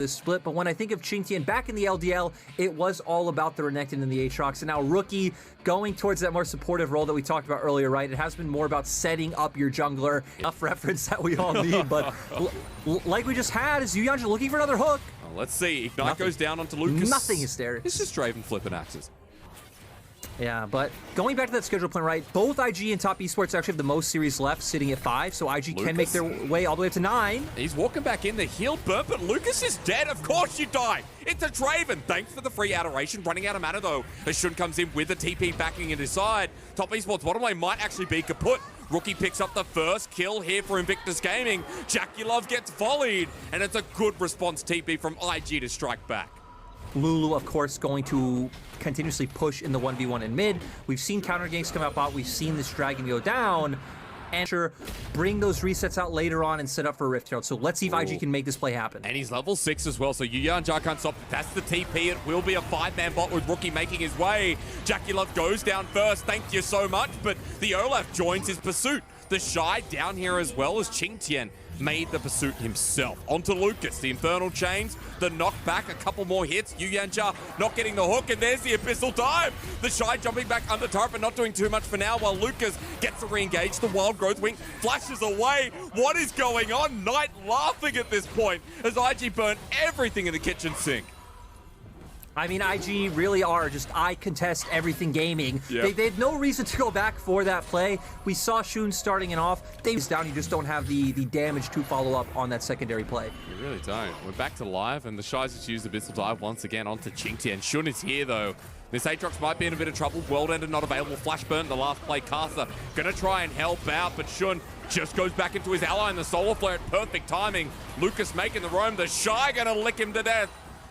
this split, but when I think of Qingtian back in the LDL, it was all about the Renekton and the Aatrox, and now Rookie going towards that more supportive role that we talked about earlier, right? It has been more about setting up your jungler. Enough reference that we all need, but like we just had, is Yuyanja looking for another hook? Well, let's see. Ignite goes down onto Lucas. Nothing hysterics. It's just Draven flipping axes. Yeah, but going back to that schedule plan, right? Both IG and Top Esports actually have the most series left, sitting at 5, so IG can make their way all the way up to 9. He's walking back in, the heal burn, but Lucas is dead. Of course you die. It's a Draven. Thanks for the free adoration. Running out of mana, though. As Shun comes in with the TP backing at his side. Top Esports bottom lane might actually be kaput. Rookie picks up the first kill here for Invictus Gaming. Jackie gets volleyed, and it's a good response TP from IG to strike back. Lulu, of course, going to continuously push in the 1v1 in mid. We've seen counter ganks come out bot. We've seen this dragon go down. And sure, bring those resets out later on and set up for a Rift Herald. So let's see if IG can make this play happen. And he's level 6 as well, so Yuyanja can't stop. That's the TP. It will be a 5-man bot with Rookie making his way. Jackie goes down first. Thank you so much. But the Olaf joins his pursuit. The Shy down here as well as Qingtian made the pursuit himself. Onto Lucas, the Infernal Chains, the knockback, a couple more hits. Yuyanja not getting the hook, and there's the Abyssal Dive. The Shy jumping back under turret, but not doing too much for now, while Lucas gets to re-engage. The Wild Growth Wing flashes away. What is going on? Knight laughing at this point as IG burn everything in the kitchen sink. I mean, IG really are just I contest everything gaming. Yep. They had no reason to go back for that play. We saw Shun starting it off. They was down. You just don't have the damage to follow up on that secondary play. You really don't. We're back to live, and the Shies just used the Abyssal Dive once again onto Qingtian. Shun is here, though. This Aatrox might be in a bit of trouble. World Ender not available. Flash burn the last play. Casa gonna try and help out, but Shun just goes back into his ally in the Solar Flare at perfect timing. Lucas making the roam. The Shy gonna lick him to death.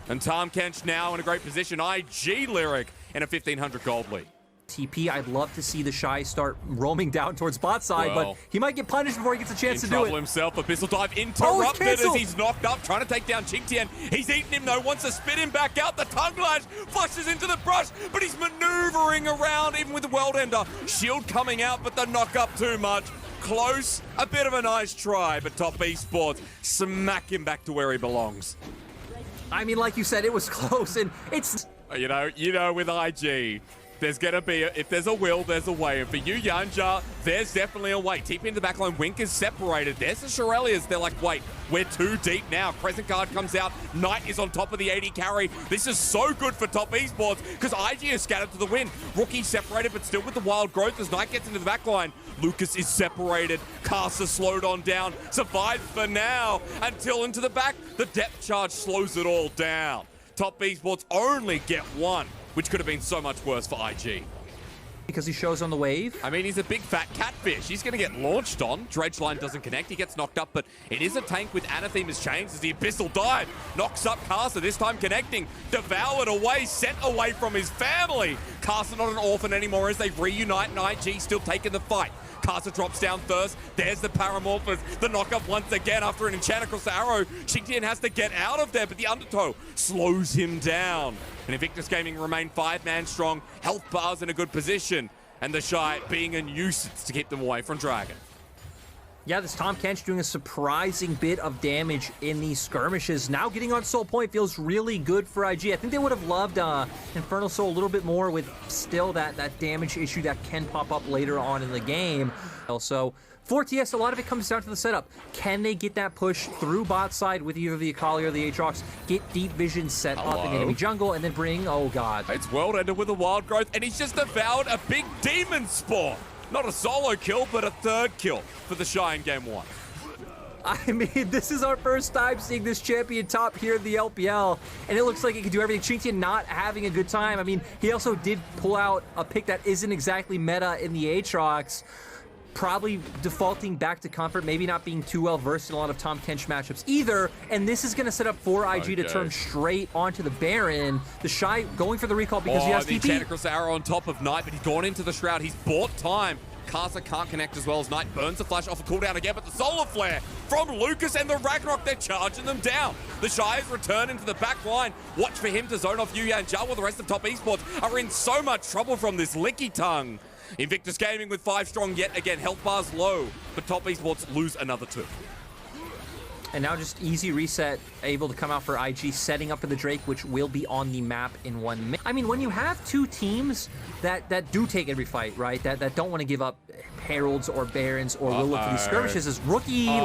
And Tahm Kench now in a great position. IG Lyric in a 1,500 gold lead. TP, I'd love to see the Shy start roaming down towards bot side, but he might get punished before he gets a chance to do it. Himself, Abyssal Dive interrupted as he's knocked up, trying to take down Qingtian. He's eaten him though, wants to spit him back out. The tongue lash flushes into the brush, but he's maneuvering around even with the World Ender. Shield coming out, but the knock up too much. Close, a bit of a nice try, but Top Esports smack him back to where he belongs. I mean, like you said, it was close, and it's... You know, with IG, there's going to be, if there's a will, there's a way. And for Yuyanja, there's definitely a way. TP in the backline, Wink is separated. There's the Shirelias. They're like, wait, we're too deep now. Crescent Guard comes out. Knight is on top of the 80 carry. This is so good for Top Esports because IG is scattered to the wind. Rookie separated, but still with the wild growth as Knight gets into the backline. Lucas is separated. Casa slowed on down. Survived for now until into the back. The depth charge slows it all down. Top Esports only get one, which could have been so much worse for IG. Because he shows on the wave? I mean, he's a big fat catfish. He's going to get launched on. Dredge line doesn't connect. He gets knocked up, but it is a tank with Anathema's Chains as the Abyssal Dive knocks up Casa, this time connecting. Devoured away, sent away from his family. Casa not an orphan anymore as they reunite, and IG still taking the fight. Casa drops down first. There's the Paramorphos. The knock-up once again after an enchant across the arrow. Qingtian has to get out of there, but the Undertow slows him down. And Invictus Gaming remain 5-man strong. Health bars in a good position. And the Shy being a nuisance to keep them away from Dragon. Yeah, this Tahm Kench doing a surprising bit of damage in these skirmishes. Now getting on Soul Point feels really good for IG. I think they would have loved Infernal Soul a little bit more with still that damage issue that can pop up later on in the game. Also, for TS, a lot of it comes down to the setup. Can they get that push through bot side with either the Akali or the Aatrox, get deep vision set up in enemy jungle, and then bring, oh god. It's World Ender with a wild growth, and he's just devoured a big demon spawn. Not a solo kill, but a third kill for the Shy in game 1. I mean, this is our first time seeing this champion top here in the LPL, and it looks like it can do everything. Qingtian not having a good time. I mean, he also did pull out a pick that isn't exactly meta in the Aatrox. Probably defaulting back to comfort, maybe not being too well versed in a lot of Tahm Kench matchups either, and this is going to set up for IG to turn straight onto the Baron. The Shy going for the recall because he has TP. The Across arrow on top of Knight, but he's gone into the Shroud. He's bought time. Casa can't connect as well as Knight burns the flash off a cooldown again, but the Solar Flare from Lucas and the Ragnarok, they're charging them down. The Shies return into the back line. Watch for him to zone off Yuyanja while the rest of Top Esports are in so much trouble from this Licky Tongue. Invictus Gaming with 5 strong yet again. Health bars low, but Top Esports lose another 2. And now just easy reset, able to come out for IG, setting up for the Drake, which will be on the map in 1 minute. I mean, when you have two teams that do take every fight, right? That don't want to give up Heralds or Barons or will look for these skirmishes, as Rookie He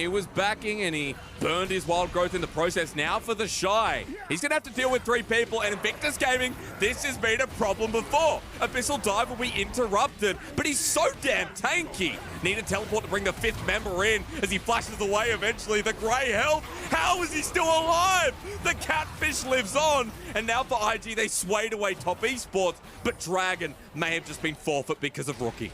was backing, and he burned his wild growth in the process. Now for the Shy. He's going to have to deal with 3 people, and Invictus Gaming, this has been a problem before. Abyssal Dive will be interrupted, but he's so damn tanky. Need a teleport to bring the 5th member in as he flashes away eventually. The Grey Health, how is he still alive? The Catfish lives on, and now for IG, they swayed away top esports, but Dragon may have just been forfeit because of Rookie.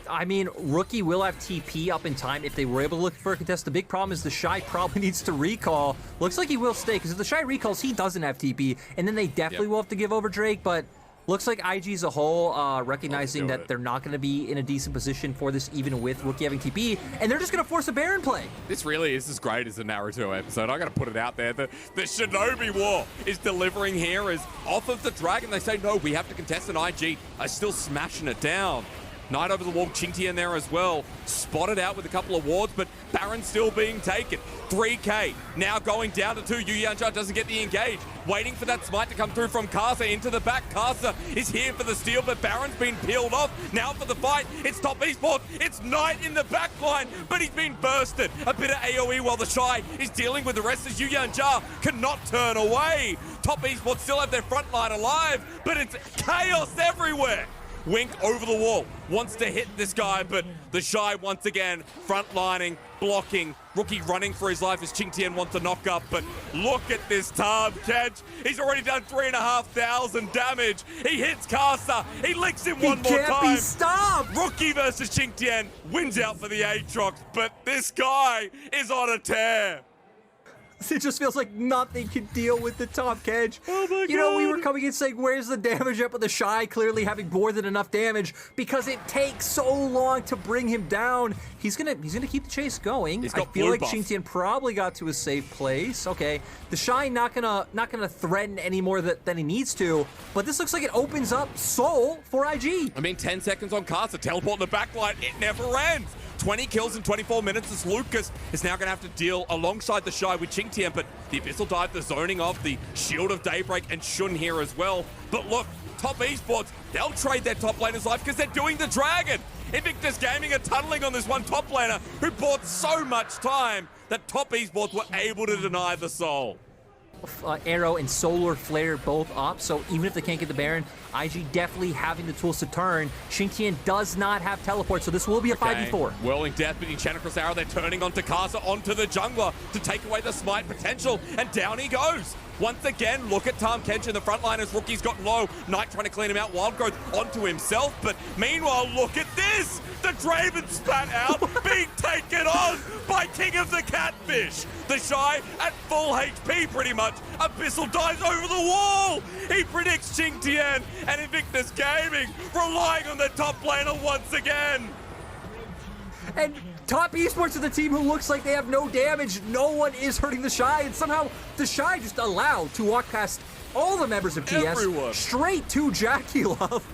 I mean, Rookie will have TP up in time if they were able to look for a contest. The big problem is the Shy probably needs to recall. Looks like he will stay, because if the Shy recalls, he doesn't have TP, and then they definitely will have to give over Drake, but looks like IG as a whole recognizing that they're not going to be in a decent position for this, even with Rookie having TP, and they're just going to force a Baron play. This really is as great as a Naruto episode. I got to put it out there. The Shinobi War is delivering here as off of the Dragon. They say, no, we have to contest, an IG are still smashing it down. Knight over the wall, Chinty in there as well. Spotted out with a couple of wards, but Baron still being taken. 3K now going down to 2. Yu Yanjia doesn't get the engage. Waiting for that smite to come through from Karsa into the back. Karsa is here for the steal, but Baron's been peeled off. Now for the fight, it's top esports. It's Knight in the back line, but he's been bursted. A bit of AoE while the Shy is dealing with the rest as Yu Yanjia cannot turn away. Top esports still have their front line alive, but it's chaos everywhere. Wink over the wall, wants to hit this guy, but the Shy once again frontlining, blocking. Rookie running for his life as Qingtian wants to knock up, but look at this Tahm Kench. He's already done 3,500 damage. He hits Karsa. He licks him one more time. He can't be stopped. Rookie versus Qingtian wins out for the Aatrox, but this guy is on a tear. It just feels like nothing can deal with the Tahm Kench. Oh my God. You know, we were coming in saying, where's the damage up with the Shy clearly having more than enough damage because it takes so long to bring him down. He's gonna keep the chase going. I feel like Qingtian probably got to a safe place. Okay, the Shy not gonna threaten any more than he needs to, but this looks like it opens up Soul for IG. I mean, 10 seconds on Karsa, teleport in the backline, it never ends. 20 kills in 24 minutes as Lucas is now going to have to deal alongside the Shy with Qingtian, but the Abyssal Dive, the zoning of the Shield of Daybreak, and Shun here as well. But look, top esports, they'll trade their top laner's life because they're doing the Dragon. Invictus Gaming are tunneling on this one top laner who bought so much time that top esports were able to deny the soul. Arrow and Solar Flare both up, so even if they can't get the Baron, IG definitely having the tools to turn. Qingtian does not have teleport, so this will be a 5v4. Whirling Death between Chanacross Arrow, they're turning onto Karsa, onto the jungler to take away the smite potential, and down he goes. Once again, look at Tahm Kench in the front line as Rookie's got low. Knight trying to clean him out, Wild Growth onto himself, but meanwhile, look at this! The Draven spat out, being taken on by King of the Catfish. The Shy at full HP pretty much. Abyssal dives over the wall. He predicts Qingtian, and Invictus Gaming relying on the top laner once again. And top esports are the team who looks like they have no damage. No one is hurting the Shy, and somehow the Shy just allowed to walk past all the members of TS straight to Jackie Love.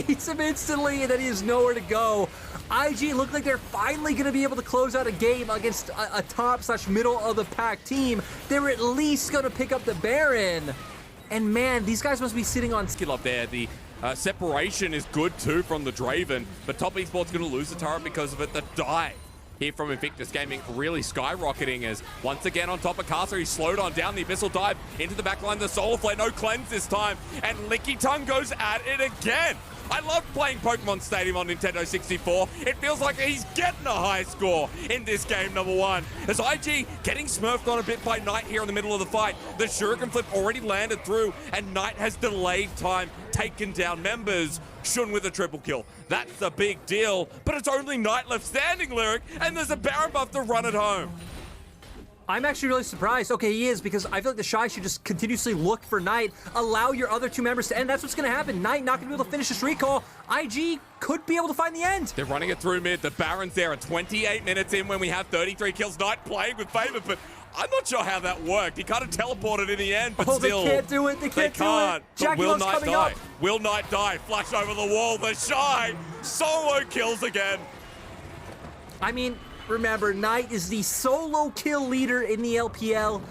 Eats him instantly, and then he has nowhere to go. IG look like they're finally going to be able to close out a game against a top/middle of the pack team. They're at least going to pick up the Baron. And man, these guys must be sitting on skill up there. The separation is good too from the Draven, but top esports going to lose the turret because of it. The dive here from Invictus Gaming really skyrocketing as once again on top of Karsa, he's slowed on down the Abyssal Dive into the backline. The Solar Flare, no cleanse this time, and Licky Tongue goes at it again. I love playing Pokemon Stadium on Nintendo 64. It feels like he's getting a high score in this game number 1. As IG getting smurfed on a bit by Knight here in the middle of the fight. The Shuriken Flip already landed through, and Knight has delayed time, taken down members. Shun with a triple kill. That's a big deal, but it's only Knight left standing, Lyric, and there's a Baron buff to run it home. I'm actually really surprised. Okay, he is, because I feel like the Shy should just continuously look for Knight, allow your other two members to end. That's what's going to happen. Knight not going to be able to finish this recall. IG could be able to find the end. They're running it through mid. The Baron's there at 28 minutes in when we have 33 kills. Knight playing with favor, but I'm not sure how that worked. He kind of teleported in the end, but still. They can't do it. They can't do it. Jackie will Love's Knight coming die? up. Will Knight die? Flash over the wall. The Shy solo kills again. I mean, remember, Knight is the solo kill leader in the LPL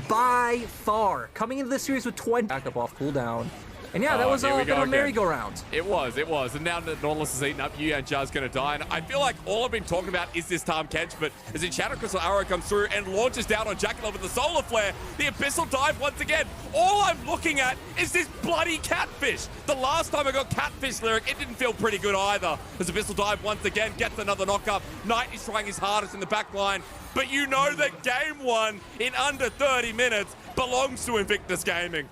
by far. Coming into this series with 20 back up off cooldown. And yeah, that was a bit of a merry-go-round. It was. And now that Nautilus is eaten up, Yuyanja's going to die. And I feel like all I've been talking about is this Tom Kench, but as the Shadow Crystal Arrow comes through and launches down on Jackalov with the Solar Flare, the Abyssal dive once again. All I'm looking at is this bloody catfish. The last time I got catfish, Lyric, it didn't feel pretty good either. As Abyssal dive once again gets another knock-up. Knight is trying his hardest in the back line, but you know that game one in under 30 minutes belongs to Invictus Gaming.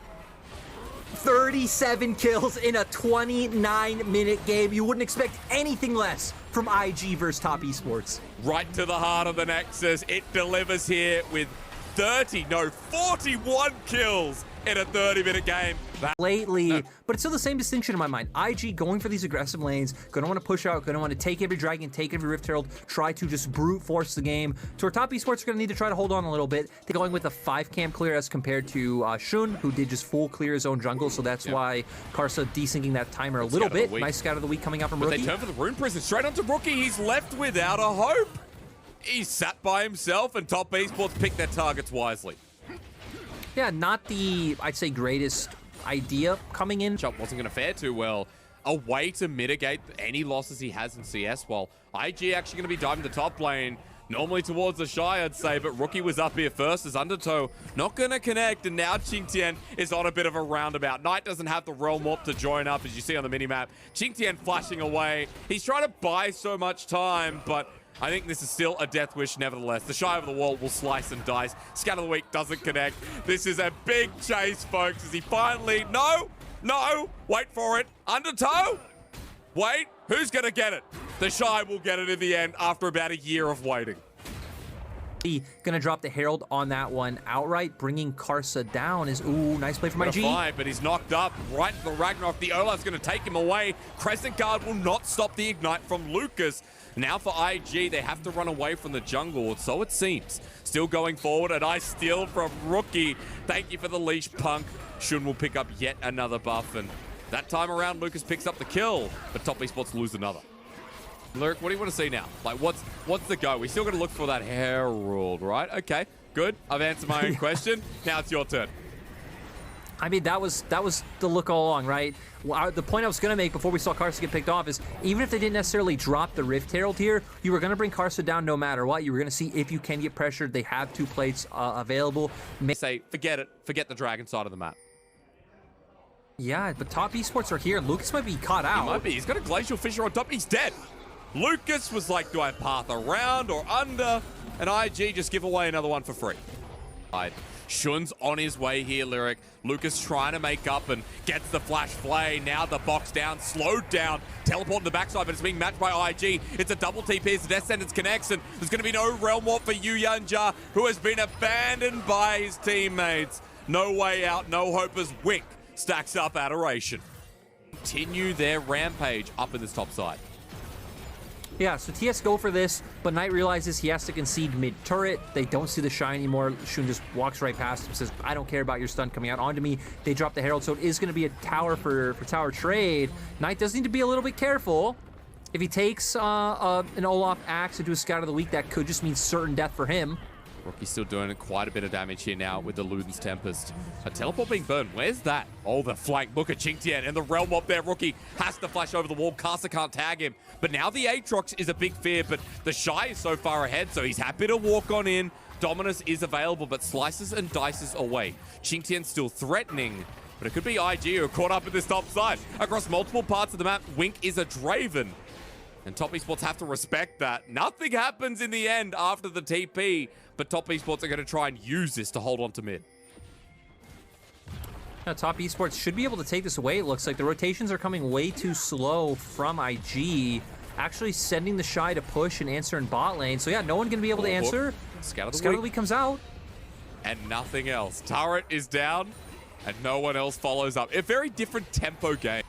37 kills in a 29-minute game. You wouldn't expect anything less from IG versus Top Esports. Right to the heart of the Nexus. It delivers here with 41 kills in a 30-minute game. Lately, but it's still the same distinction in my mind. IG going for these aggressive lanes, gonna want to push out, gonna want to take every dragon, take every Rift Herald, try to just brute force the game. So our Top Esports are gonna need to try to hold on a little bit. They're going with a 5 camp clear as compared to Shun, who did just full clear his own jungle, so that's why Karsa desyncing that timer a little bit. Nice scout of the week coming out from Rookie. They turn for the Rune Prison straight onto Rookie. He's left without a hope. He's sat by himself, and Top Esports picked their targets wisely. Yeah, not the, I'd say, greatest idea coming in. Chop wasn't going to fare too well. A way to mitigate any losses he has in CS, while IG actually going to be diving the top lane, normally towards the Shy, I'd say, but Rookie was up here first as Undertow not going to connect, and now Qingtian is on a bit of a roundabout. Knight doesn't have the Realm Warp to join up, as you see on the minimap. Qingtian flashing away. He's trying to buy so much time, but I think this is still a death wish nevertheless. The Shy of the Wall will slice and dice. Scout of the Week doesn't connect. This is a big chase, folks, as he finally... No! Wait for it. Undertow? Wait, who's going to get it? The Shy will get it in the end after about a year of waiting. Gonna drop the Herald on that one outright, bringing Karsa down. Ooh, nice play from IG. But he's knocked up right to the Ragnarok. The Olaf's gonna take him away. Crescent Guard will not stop the Ignite from Lucas. Now for IG, they have to run away from the jungle, so it seems. Still going forward, a nice steal from Rookie. Thank you for the leash, Punk. Shun will pick up yet another buff, and that time around, Lucas picks up the kill, but Top Esports lose another. Lyric, what do you want to see now? Like, what's the go? We still got to look for that Herald, right? Okay, good. I've answered my own question. Now it's your turn. I mean, that was the look all along, right? Well, the point I was going to make before we saw Karsa get picked off is even if they didn't necessarily drop the Rift Herald here, you were going to bring Karsa down no matter what. You were going to see if you can get pressured. They have 2 plates available. Say, forget it. Forget the dragon side of the map. Yeah, but Top Esports are here. Lucas might be caught out. He might be. He's got a Glacial Fissure on top. He's dead. Lucas was like, do I path around or under? And IG just give away another one for free. Shun's on his way here, Lyric. Lucas trying to make up and gets the flash play. Now the box down, slowed down. Teleport to the backside, but it's being matched by IG. It's a double TP as the Death Sentence connects, and there's going to be no Realm Warp for Yuyanjar, who has been abandoned by his teammates. No way out, no hope as Wink stacks up Adoration. Continue their rampage up in this top side. Yeah, so TS go for this, but Knight realizes he has to concede mid-turret. They don't see the Shy anymore. Shun just walks right past him, says, I don't care about your stun coming out onto me. They drop the Herald, so it is going to be a tower for tower trade. Knight does need to be a little bit careful. If he takes an Olaf Axe into a Scout of the Week, that could just mean certain death for him. Rookie's still doing quite a bit of damage here now with the Luden's Tempest. A teleport being burned. Where's that? Oh, the flank. Look at Qingtian and the Realm Warp there. Rookie has to flash over the wall. Karsa can't tag him. But now the Aatrox is a big fear, but the Shy is so far ahead, so he's happy to walk on in. Dominus is available, but slices and dices away. Qingtian still threatening, but it could be IG who are caught up in this top side. Across multiple parts of the map, Wink is a Draven. And Top Esports have to respect that. Nothing happens in the end after the TP, but Top Esports are going to try and use this to hold on to mid. Now, Top Esports should be able to take this away. It looks like the rotations are coming way too slow from IG. Actually sending the Shy to push and answer in bot lane. So yeah, no one going to be able to answer. Scout of the Week comes out. And nothing else. Turret is down, and no one else follows up. A very different tempo game.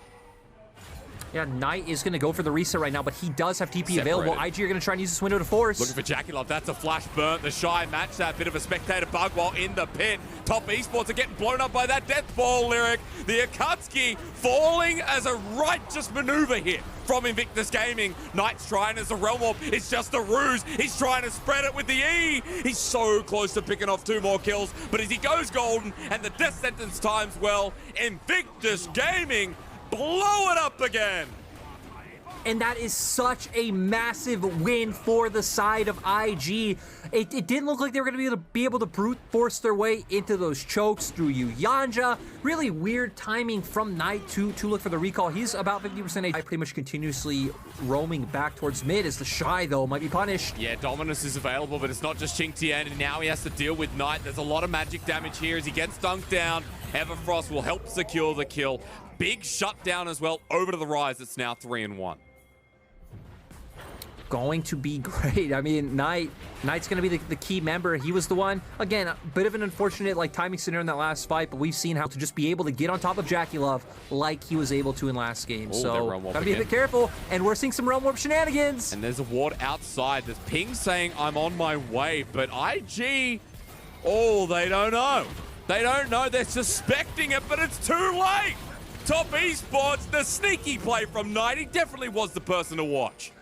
Yeah, Knight is going to go for the reset right now, but he does have TP available. IG are going to try and use this window to force. Looking for Jackalov. That's a flash burnt. The Shy match that. Bit of a spectator bug while in the pit. Top Esports are getting blown up by that death ball, Lyric. The Akatsuki falling as a righteous maneuver here from Invictus Gaming. Knight's trying as a Realm Warp. It's just a ruse. He's trying to spread it with the E. He's so close to picking off 2 more kills, but as he goes golden and the death sentence times well, Invictus Gaming blow it up again. And that is such a massive win for the side of IG. It didn't look like they were going to be able to brute force their way into those chokes through Yanja. Really weird timing from Knight to look for the recall. He's about 50% HP, pretty much continuously roaming back towards mid as the Shy, though, might be punished. Yeah, Dominus is available, but it's not just Qingtian, and now he has to deal with Knight. There's a lot of magic damage here as he gets dunked down. Everfrost will help secure the kill. Big shutdown as well over to the Rise. It's now 3-1. Going to be great. I mean, Knight's going to be the key member. He was the one. Again, a bit of an unfortunate timing scenario in that last fight, but we've seen how to just be able to get on top of Jackie Love like he was able to in last game. Ooh, so gotta be a bit careful. And we're seeing some Realm Warp shenanigans. And there's a ward outside. There's Ping saying, I'm on my way. But IG, oh, they don't know. They don't know. They're suspecting it, but it's too late. Top Esports, the sneaky play from Knight. He definitely was the person to watch.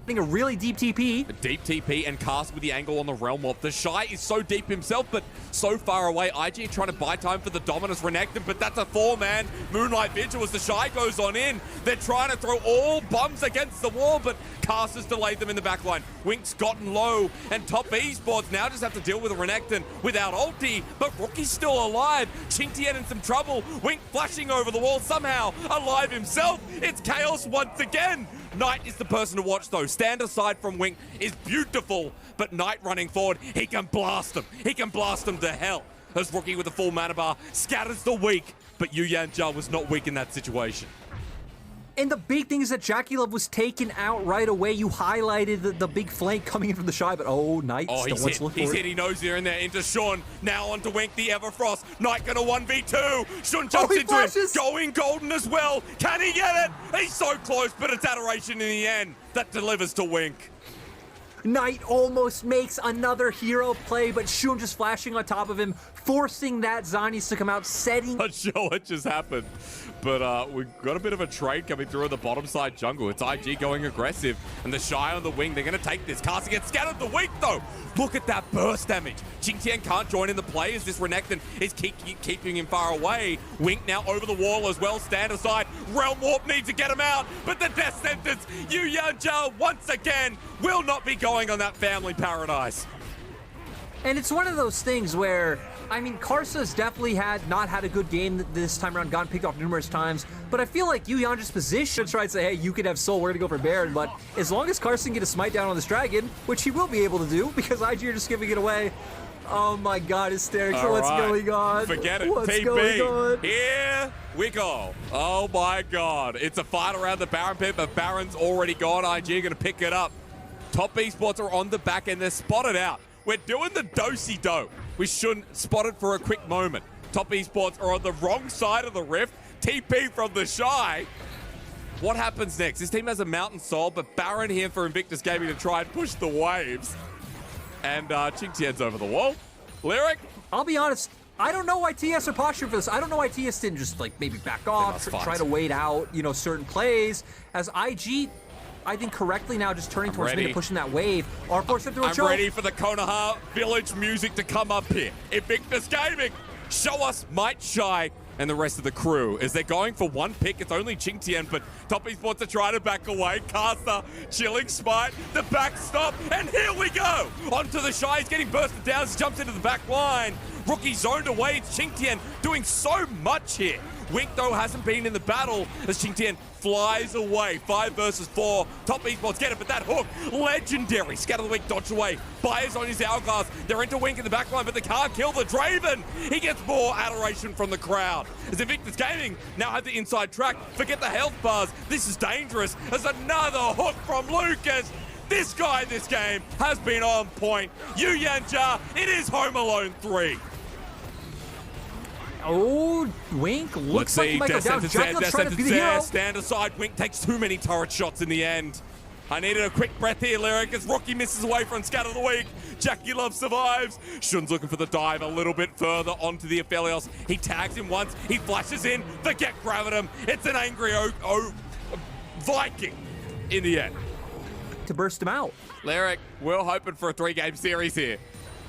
A really deep TP. A deep TP and cast with the angle on the Realm Warp. The Shy is so deep himself, but so far away. IG trying to buy time for the Dominus Renekton, but that's a 4-man Moonlight Vigil as the Shy goes on in. They're trying to throw all bombs against the wall, but Cast has delayed them in the backline. Wink's gotten low, and Top Esports now just have to deal with a Renekton without ulti, but Rookie's still alive. Qingtian in some trouble. Wink flashing over the wall, somehow alive himself. It's chaos once again. Knight is the person to watch, though. Stand aside from Wink is beautiful, but Knight running forward, he can blast them. He can blast them to hell. As Rookie with a full mana bar scatters the weak, but Yu Yanjia was not weak in that situation. And the big thing is that Jackie Love was taken out right away. You highlighted the big flank coming in from the Shy, but Knight still wants to look for it. He's hit. He knows they're in there. Into Sean. Now onto Wink, the Everfrost. Knight gonna 1v2. Sean jumps into it. Going golden as well. Can he get it? He's so close, but it's Adoration in the end that delivers to Wink. Knight almost makes another hero play, but Shun just flashing on top of him, forcing that Zanies to come out, setting... Not sure what just happened, but we've got a bit of a trade coming through on the bottom side jungle. It's IG going aggressive, and the Shy on the wing, they're going to take this. Casting gets scattered the weak, though. Look at that burst damage. Qingtian can't join in the play as this Renekton is keeping him far away. Wink now over the wall as well. Stand aside. Realm Warp needs to get him out, but the death sentence, Yu Yanjia once again will not be going on that family paradise. And it's one of those things where, I mean, Karsa's definitely not had a good game this time around, gotten picked off numerous times, but I feel like Yu Yanjia's position tried to say, hey, you could have Soul, we're gonna go for Baron, but as long as Karsa can get a smite down on this dragon, which he will be able to do, because IG are just giving it away. Oh my god, hysterics, what's going on? Forget it, what's TP. Going on? Here we go. Oh my god, it's a fight around the Baron pit, but Baron's already gone. IG are gonna pick it up. Top Esports are on the back end, they're spotted out. We're doing the do-si-do. We shouldn't spot it for a quick moment. Top Esports are on the wrong side of the rift. TP from the Shy. What happens next? This team has a Mountain Soul, but Baron here for Invictus Gaming to try and push the waves. And Qingtian's over the wall. Lyric? I'll be honest, I don't know why TS are posturing for this. I don't know why TS didn't just maybe back off, try to wait out, certain plays. As IG, I think correctly now, just turning towards me and pushing that wave. Or force it through a choke. I'm ready for the Konoha Village music to come up here. Invictus Gaming, show us Might Shy and the rest of the crew. As they're going for one pick, it's only Qingtian, but Top Esports are trying to back away. Caster, chilling smite, the backstop, and here we go! Onto the Shy, he's getting bursted down as he jumps into the back line. Rookie zoned away, it's Qingtian doing so much here. Wink, though, hasn't been in the battle as Qingtian flies away. 5 versus 4. Top Esports get it, but that hook, legendary. Scatter the Wink, dodge away. Buyers on his hourglass. They're into Wink in the backline, but they can't kill the Draven. He gets more adoration from the crowd. As Invictus Gaming now have the inside track. Forget the health bars. This is dangerous. As another hook from Lucas. This guy in this game has been on point. Yu Yanjia, it is Home Alone 3. Oh, Wink looks like he might go down. Jack's trying to be the hero. Stand aside. Wink takes too many turret shots in the end. I needed a quick breath here, Lyric, as Rookie misses away from Scatter the Weak. Jackie Love survives. Shun's looking for the dive a little bit further onto the Aphelios. He tags him once. He flashes in. Forget Gravitum. It's an angry Viking in the end. To burst him out. Lyric, we're hoping for a 3-game series here.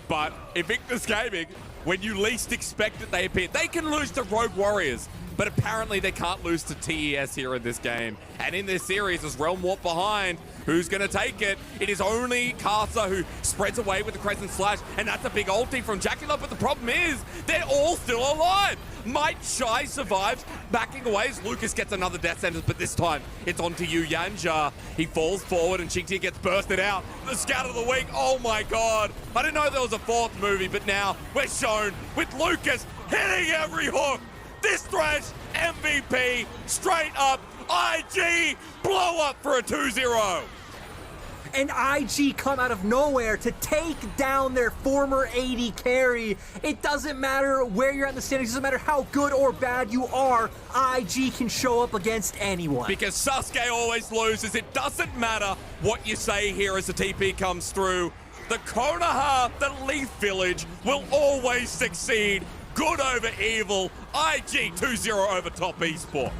But Invictus Gaming, when you least expect it, they appear. They can lose to Rogue Warriors, but apparently they can't lose to TES here in this game. And in this series, as Realm Warp behind, who's going to take it? It is only Casa who spreads away with the Crescent Slash, and that's a big ulti from Jackie Love, but the problem is, they're all still alive. Might Shy survives, backing away as Lucas gets another death sentence, but this time it's onto Yu Yanja. He falls forward and Xingtian gets bursted out. The Scout of the Week, oh my god. I didn't know there was a fourth movie, but now we're shown with Lucas hitting every hook. This Thresh, MVP, straight up, IG, blow up for a 2-0. And IG come out of nowhere to take down their former AD carry. It doesn't matter where you're at in the standings, it doesn't matter how good or bad you are, IG can show up against anyone. Because Sasuke always loses. It doesn't matter what you say here as the TP comes through. The Konoha, the Leaf Village, will always succeed. Good over evil. IG 2-0 over Top Esports.